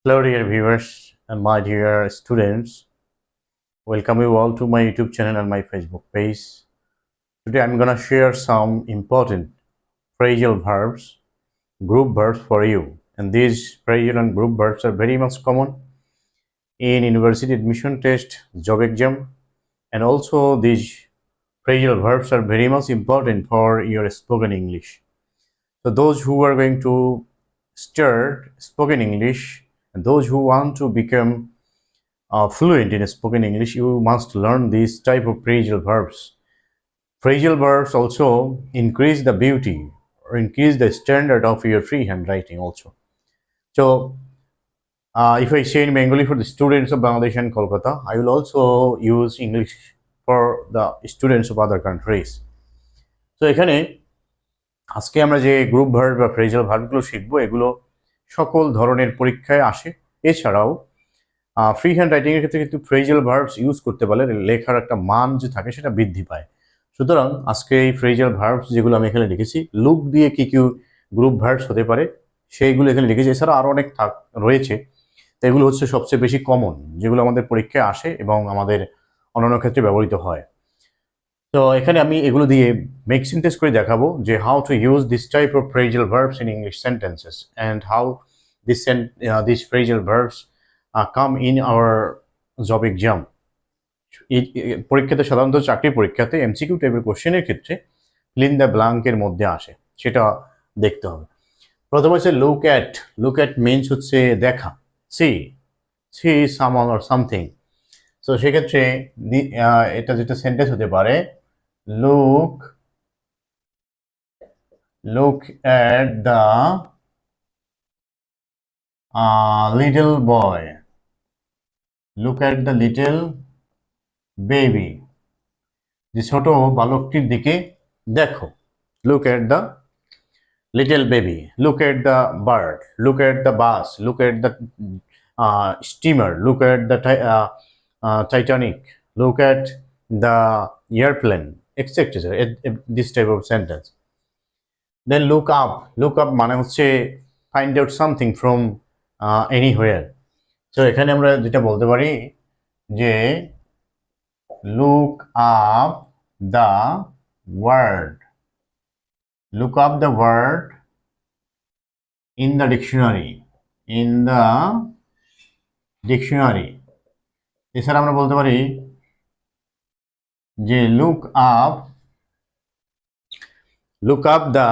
Hello dear viewers and my dear students, welcome you all to my YouTube channel and my Facebook page. Today I'm gonna share some important phrasal verbs, group verbs for you. And these phrasal and group verbs are very much common in university admission test, job exam, and also these phrasal verbs are very much important for your spoken English. So those who are going to start spoken English and those who want to become fluent in spoken English, you must learn these type of phrasal verbs. Phrasal verbs also increase the beauty or increase the standard of your free handwriting also. So if I say in Bengali for the students of Bangladesh and Kolkata, I will also use English for the students of other countries. So এখানে আজকে আমরা যে group verb বা phrasal ভার্বগুলো শিখবো এগুলো সকল ধরনের পরীক্ষায় আসে। এছাড়াও ফ্রি হ্যান্ড রাইটিং এর ক্ষেত্রে কিন্তু ফ্রেজাল ভার্বস ইউজ করতে পারলে লেখার একটা মান যে থাকে সেটা বৃদ্ধি পায়। সুতরাং আজকে এই ফ্রেজাল ভার্বস যেগুলো আমি এখানে লিখেছি, লুক দিয়ে কি কি গ্রুপ ভার্বস হতে পারে সেইগুলো এখানে লিখেছি। এছাড়া আরও অনেক রয়েছে, তো এগুলো হচ্ছে সবচেয়ে বেশি কমন যেগুলো আমাদের পরীক্ষায় আসে এবং আমাদের অন্যান্য ক্ষেত্রে ব্যবহৃত হয়। তো এখানে আমি এগুলো দিয়ে মেক সেন্টেন্স করে দেখাবো যে how to use this type of phrasal verbs in English sentences and how this phrasal verbs come in our job exam. পরীক্ষাতে সাধারণত চাকরি পরীক্ষাতে এমসিকিউ টাইপের কোশ্চেনের ক্ষেত্রে ফিল ইন দ্য ব্ল্যাঙ্কের মধ্যে আসে, সেটা দেখতে হবে। প্রথমে হচ্ছে লুক অ্যাট মিনস হচ্ছে দেখা, see someone or something. So সেক্ষেত্রে এটা যেটা সেন্টেন্স হতে পারে, look at the little boy, look at the little baby, যে ছোট বালকটির দিকে দেখো। Look at the little baby, look at the bird, look at the bus, look at the steamer, look at the Titanic, look at the airplane, etc. This type of sentence. Then look up মানে হচ্ছে find out something from anywhere. So এখানে আমরা যেটা বলতে পারি যে look up the word, look up the word in the dictionary, এছাড়া আমরা বলতে পারি যে look up the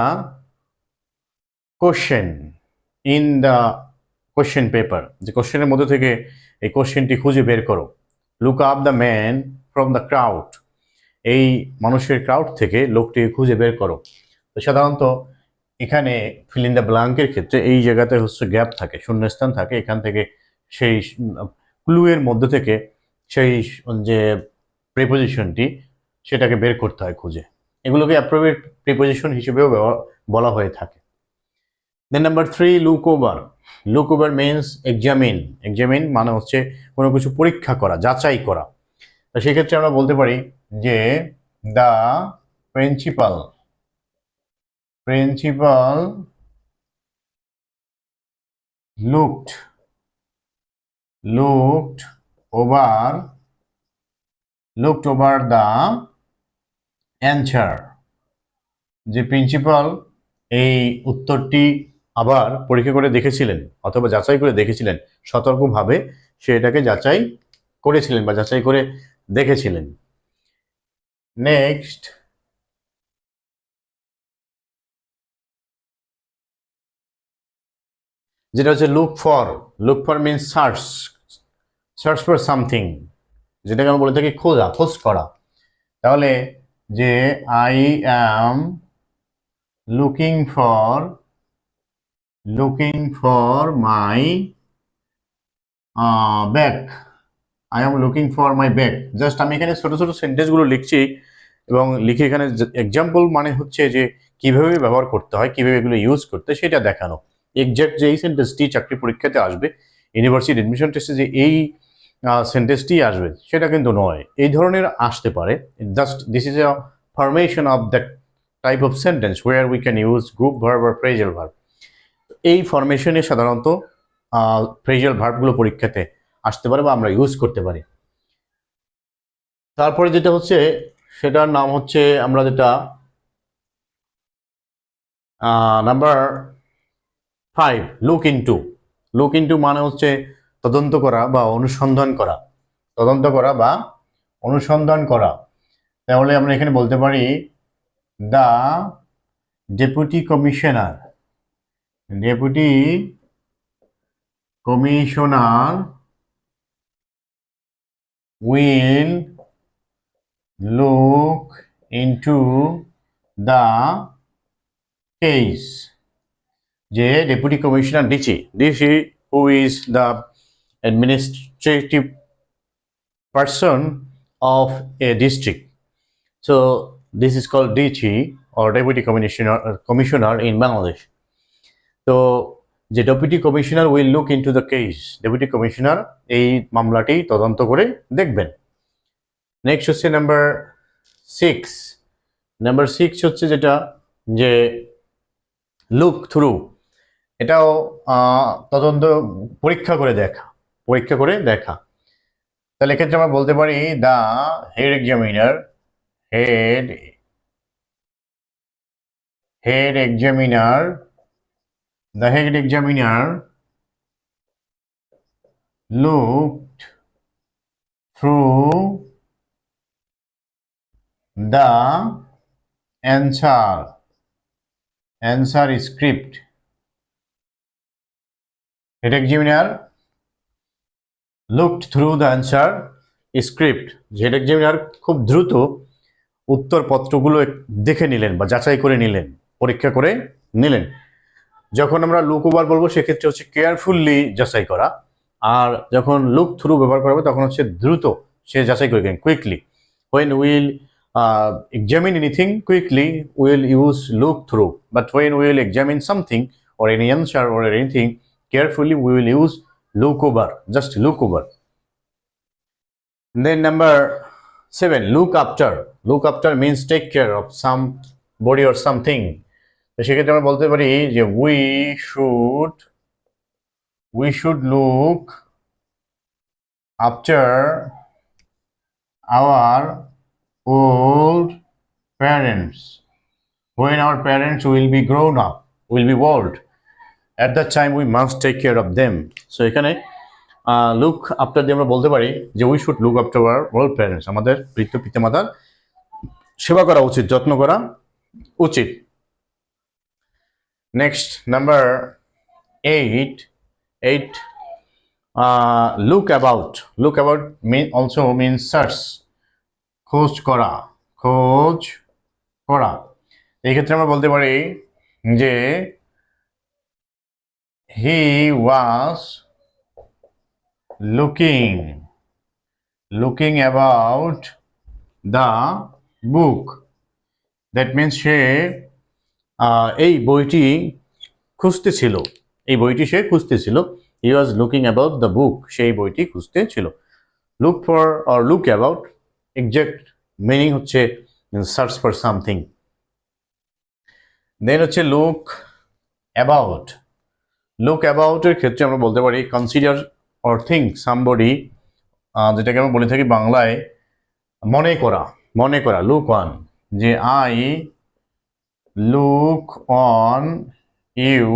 question in the question paper, যে কোশ্চেনের মধ্যে থেকে এই কোশ্চেনটি খুঁজে বের করো। look up the man from the crowd, এই মানুষের ক্রাউড থেকে লোকটি খুঁজে বের করো। তো সাধারণত এখানে ফিল ইন দ্য ব্ল্যাঙ্কের ক্ষেত্রে এই জায়গাতে হচ্ছে গ্যাপ থাকে, শূন্যস্থান থাকে, এখান থেকে সেই ক্লু এর মধ্যে থেকে সেই যে প্রিপোজিশনটি সেটাকে বের করতে হয় খুঁজে। এগুলোকে অ্যাপ্রোপ্রিয়েট প্রিপোজিশন হিসেবেও বলা হয়ে থাকে। Then number 3, look over means examine মানে হচ্ছে কোনো কিছু পরীক্ষা করা, যাচাই করা। তো সেক্ষেত্রে আমরা বলতে পারি যে the principal looked over the answer, যে প্রিন্সিপাল এই উত্তরটি আবার পরীক্ষা করে দেখেছিলেন অথবা যাচাই করে দেখেছিলেন, সতর্কভাবে সে এটাকে যাচাই করেছিলেন বা যাচাই করে দেখেছিলেন। নেক্সট, যেটা হচ্ছে look for means search for something, যেটাকে আমরা বলে থাকি খোঁজ করা। তাহলে যে I am looking for my bag, I am looking for my bag. Just আমি এখানে ছোট ছোট সেন্টেন্সগুলো লিখছি এবং লিখে এখানে এক্সাম্পল মানে হচ্ছে যে কিভাবে ব্যবহার করতে হয়, কিভাবে এগুলো ইউজ করতে সেটা দেখানো। এক্সাক্ট যে এই সেন্টেন্সটি চাকরি পরীক্ষাতে আসবে, ইউনিভার্সিটি এডমিশন টেস্টে যে এই সেন্টেন্সটি আসবে সেটা কিন্তু নয়, এই ধরনের আসতে পারে। Just this is a formation of that type of sentence where we can use group verb or phrasal verb. এই ফরমেশনে সাধারণত ফ্রেজাল ভার্বগুলো পরীক্ষাতে আসতে পারে বা আমরা ইউজ করতে পারি। তারপরে যেটা হচ্ছে সেটার নাম হচ্ছে আমরা যেটা নাম্বার 5 লুক ইনটু মানে হচ্ছে তদন্ত করা বা অনুসন্ধান করা, তদন্ত করা বা অনুসন্ধান করা। তাহলে আমরা এখানে বলতে পারি the deputy commissioner will look into the case. যে deputy commissioner DC who is the administrative person of a district. So this is called DG or deputy commissioner in Bangladesh. তো যে deputy commissioner will look into the case, deputy commissioner এই মামলাটি তদন্ত করে দেখবেন। Next হচ্ছে number 6 হচ্ছে যেটা যে লুক থ্রু, এটাও তদন্ত পরীক্ষা করে দেখা। তাহলে এক্ষেত্রে আমরা বলতে পারি the head examiner looked through the answer script. Head examiner looked through the answer script. Head examiner খুব দ্রুত উত্তরপত্রগুলো দেখে নিলেন বা যাচাই করে নিলেন, পরীক্ষা করে নিলেন। যখন আমরা লুক ওভার বলবো সেক্ষেত্রে হচ্ছে কেয়ারফুলি যাচাই করা, আর যখন লুক থ্রু ব্যবহার করা হবে তখন হচ্ছে দ্রুত সে যাচাই করে গেলেন, quickly. when we'll examine anything quickly we'll use look through, but when we'll examine something or any answer or anything carefully we will use look over, just look over. Then number 7, look after means take care of somebody or something. তো সেক্ষেত্রে আমরা বলতে পারি যে we should look after our old parents when our parents will be grown up, will be old. At that time we must take care of them. So এখানে look after দিয়ে আমরা বলতে পারি যে we should look after our old parents, আমাদের বৃদ্ধ পিতামাতার সেবা করা উচিত, যত্ন করা উচিত। Next number 8 look about also means search, খোঁজ করা। এই ক্ষেত্রে আমরা বলতে পারি যে he was looking about the book. That means সে এই বইটি খুঁজতেছিল, he was looking about the book, সেই বইটি খুঁজতেছিল। look for or look about exact meaning হচ্ছে search for something. Then হচ্ছে look about এর ক্ষেত্রে আমরা বলতে পারি consider or think somebody, যেটাকে আমরা বলে থাকি বাংলায় মনে করা look on, যে I look on you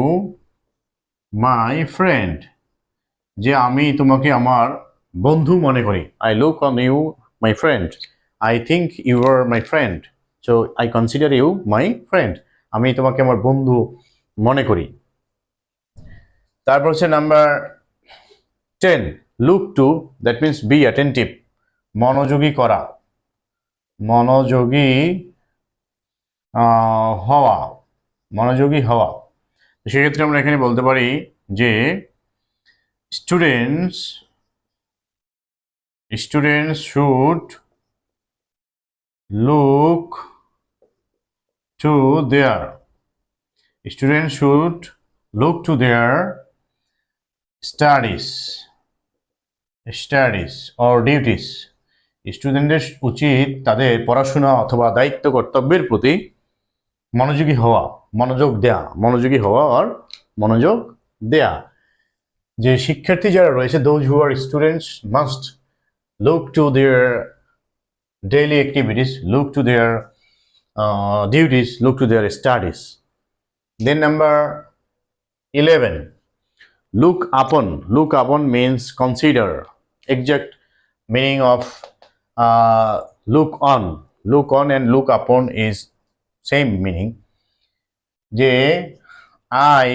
my friend, যে আমি তোমাকে আমার বন্ধু মনে করি। I look on you my friend, I think you are my friend, so I consider you my friend, আমি তোমাকে আমার বন্ধু মনে করি। তারপর হচ্ছে number 10 look to, that means be attentive, মনোযোগী হওয়া। সেক্ষেত্রে আমরা এখানে বলতে পারি যে students should look to their studies or duties. স্টুডেন্টদের উচিত তাদের পড়াশোনা অথবা দায়িত্ব কর্তব্যের প্রতি মনোযোগী হওয়া আর মনোযোগ দেয়া। যে শিক্ষার্থী যারা রয়েছে, those who are students must look to their daily activities, look to their duties, look to their studies. Then number 11, look upon. Look upon means consider. Exact meaning of look on. Look on and look upon is same meaning. যে I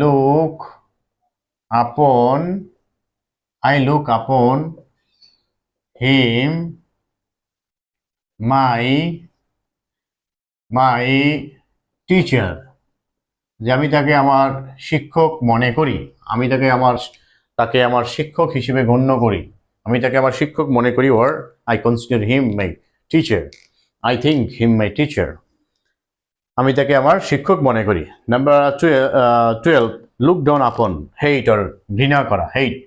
look upon him, my teacher. যে আমি তাকে আমার শিক্ষক মনে করি, আমি তাকে আমার শিক্ষক হিসেবে গণ্য করি, আমি তাকে আমার শিক্ষক মনে করি, or I consider him my teacher, I think him my teacher. আমি তাকে আমার শিক্ষক মনে করি। Number 12, look down upon, hate or ঘৃণা করা, hate,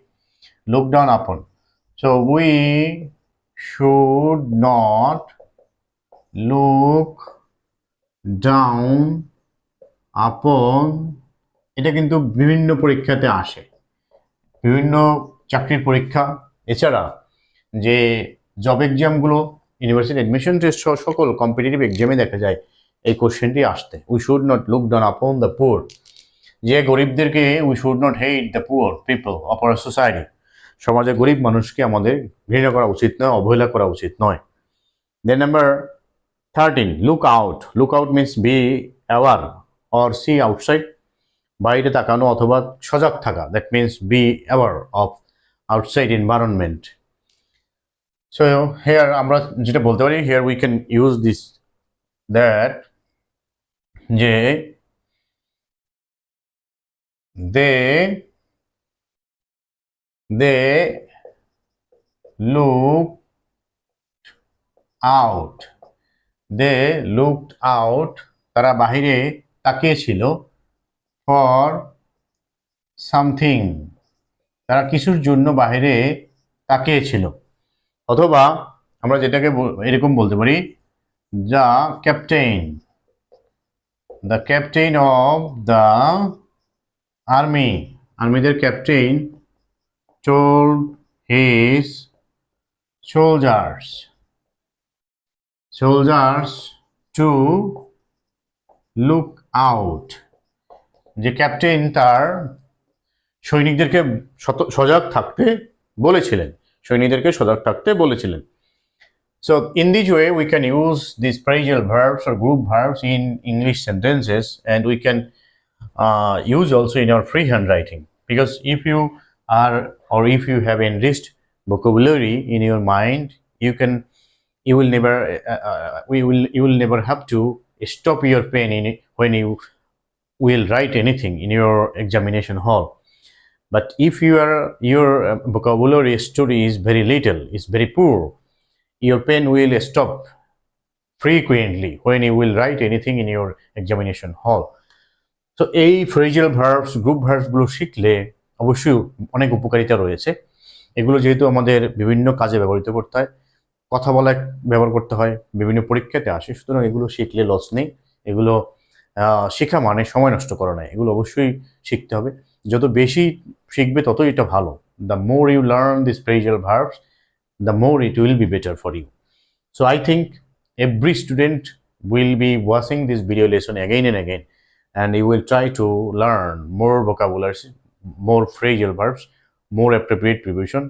look down upon. So we should not look down upon, এটা কিন্তু বিভিন্ন পরীক্ষাতে আসে, বিভিন্ন চাকরির পরীক্ষা, এছাড়া যে জব এক্সামগুলো, ইউনিভার্সিটি অ্যাডমিশন টেস্ট সহ সকল কম্পিটিটিভ এক্সামে দেখা যায় এই কোশ্চেনটি আসতে। We should not look down upon the poor, যে গরিবদেরকে, we should not hate the poor people of our society, সমাজে গরিব মানুষকে আমাদের ঘৃণা করা উচিত নয়, অবহেলা করা উচিত নয়। Then number 13, look out. Look out means be aware or see outside, বাইরে তাকানো অথবা সজাগ থাকা, that means be aware of outside environment. So here আমরা যেটা বলতে পারি, here we can use this that, যে they looked out, তারা বাহিরে তাকিয়েছিল, ফর সামথিং, তারা কিছুর জন্য বাহিরে তাকিয়েছিল। অথবা আমরা যেটাকে এরকম বলতে পারি, the captain of the army, আর্মিদের captain told his soldiers to look out, যে ক্যাপ্টেন তার সৈনিকদেরকে সজাগ থাকতে বলেছিলেন। So in this way we can use these phrasal verbs or group verbs in English sentences, and we can use also in our freehand writing, because if you have enriched vocabulary in your mind, you will never have to stop your pen when you will write anything in your examination hall. But if your vocabulary story is very little, is very poor, your pen will stop frequently when you will write anything in your examination hall. So এই phrasal verbs, group ভার্বসগুলো শিখলে অবশ্যই অনেক উপকারিতা রয়েছে। এগুলো যেহেতু আমাদের বিভিন্ন কাজে ব্যবহৃত করতে হয়, কথা বলায় ব্যবহার করতে হয়, বিভিন্ন পরীক্ষাতে আসে, সুতরাং এগুলো শিখলে লস নেই। এগুলো শেখা মানে সময় নষ্ট করা নয়, এগুলো অবশ্যই শিখতে হবে। যত বেশি শিখবে ততই এটা ভালো। The more you learn this phrasal verbs, the more it will be better for you. So I think every student will be watching this video lesson again and again, and you will try to learn more vocabularies, more phrasal verbs, more appropriate preposition,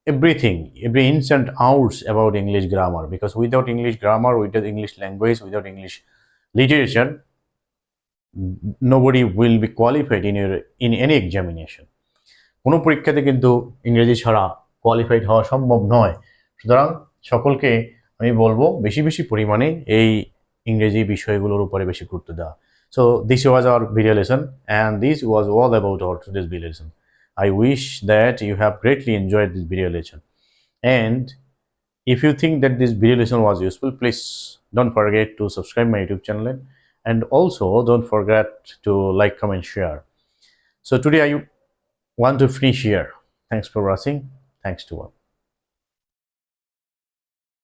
everything, every ins and outs about English grammar, because without English grammar, without English language, without English literature, nobody will be qualified in any examination. কোনো পরীক্ষাতে কিন্তু ইংরেজি ছাড়া qualified হওয়া সম্ভব নয়। সুতরাং সকলকে আমি বলবো বেশি বেশি পরিমাণে এই ইংরেজি বিষয়গুলোর উপরে বেশি গুরুত্ব দেওয়া। So this was our video lesson, and this was all about our today's video lesson. I wish that you have greatly enjoyed this video lesson, and if you think that this video lesson was useful, please don't forget to subscribe my YouTube channel, and also don't forget to like, comment, share. So today I want to finish here. Thanks for watching. Thanks to all.